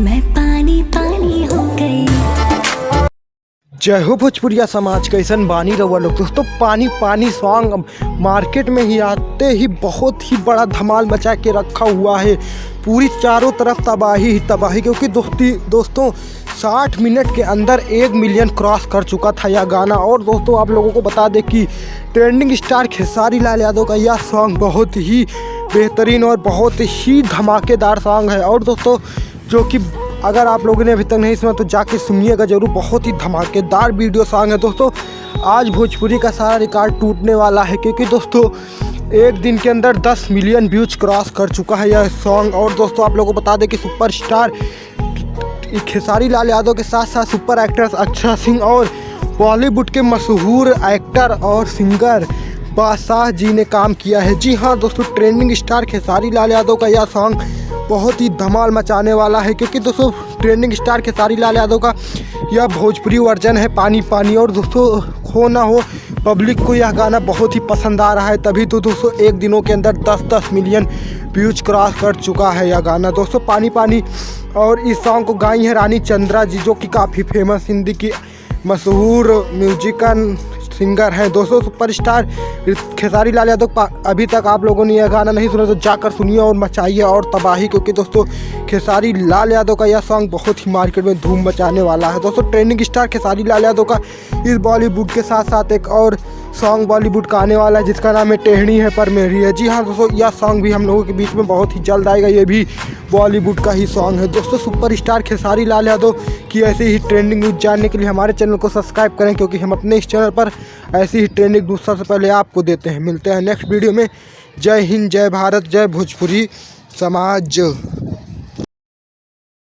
मैं पानी पानी हो गई। जय हो भोजपुरिया समाज, कैसन बानी रहुआ लोग। दोस्तों पानी पानी सॉन्ग मार्केट में ही आते ही बहुत ही बड़ा धमाल मचा के रखा हुआ है। पूरी चारों तरफ तबाही ही तबाही, क्योंकि दोस्तों 60 मिनट के अंदर 1 मिलियन क्रॉस कर चुका था यह गाना। और दोस्तों आप लोगों को बता दें कि ट्रेंडिंग स्टार खेसारी लाल यादव का यह सॉन्ग बहुत ही बेहतरीन और बहुत ही धमाकेदार सॉन्ग है। और दोस्तों जो कि अगर आप लोगों ने अभी तक नहीं सुना तो जाके सुनिएगा जरूर, बहुत ही धमाकेदार वीडियो सॉन्ग है। दोस्तों आज भोजपुरी का सारा रिकॉर्ड टूटने वाला है, क्योंकि दोस्तों एक दिन के अंदर 10 मिलियन व्यूज क्रॉस कर चुका है यह सॉन्ग। और दोस्तों आप लोगों को बता दें कि सुपरस्टार खेसारी लाल यादव के साथ साथ सुपर एक्टर्स अक्षय सिंह और बॉलीवुड के मशहूर एक्टर और सिंगर बादशाह जी ने काम किया है। जी हाँ दोस्तों, ट्रेंडिंग स्टार खेसारी लाल यादव का यह सॉन्ग बहुत ही धमाल मचाने वाला है, क्योंकि दोस्तों ट्रेंडिंग स्टार खेसारी लाल यादव का यह भोजपुरी वर्जन है पानी पानी। और दोस्तों हो ना हो पब्लिक को यह गाना बहुत ही पसंद आ रहा है, तभी तो दोस्तों एक दिनों के अंदर 10-10 मिलियन व्यूज क्रॉस कर चुका है यह गाना। दोस्तों पानी पानी, और इस सॉन्ग को गाई है रानी चंद्रा जी, जो कि काफ़ी फेमस हिंदी की मशहूर म्यूजिकल सिंगर हैं। दोस्तों सुपरस्टार खेसारी लाल यादव अभी तक आप लोगों ने यह गाना नहीं सुना तो जाकर सुनिए और मचाइए और तबाही, क्योंकि दोस्तों खेसारी लाल यादव का यह सॉन्ग बहुत ही मार्केट में धूम मचाने वाला है। दोस्तों ट्रेंडिंग स्टार खेसारी लाल यादव का इस बॉलीवुड के साथ साथ एक और सॉन्ग बॉलीवुड का आने वाला है, जिसका नाम है टेढ़ी है पर मेरी है। जी हाँ दोस्तों, यह सॉन्ग भी हम लोगों के बीच में बहुत ही जल्द आएगा, ये भी बॉलीवुड का ही सॉन्ग है। दोस्तों सुपरस्टार खेसारी लाल यादव की ऐसे ही ट्रेंडिंग न्यूज़ जानने के लिए हमारे चैनल को सब्सक्राइब करें, क्योंकि हम अपने इस चैनल पर ऐसी ही ट्रेंडिंग न्यूज़ सबसे पहले आपको देते हैं। मिलते हैं नेक्स्ट वीडियो में। जय हिंद, जय भारत, जय भोजपुरी समाज।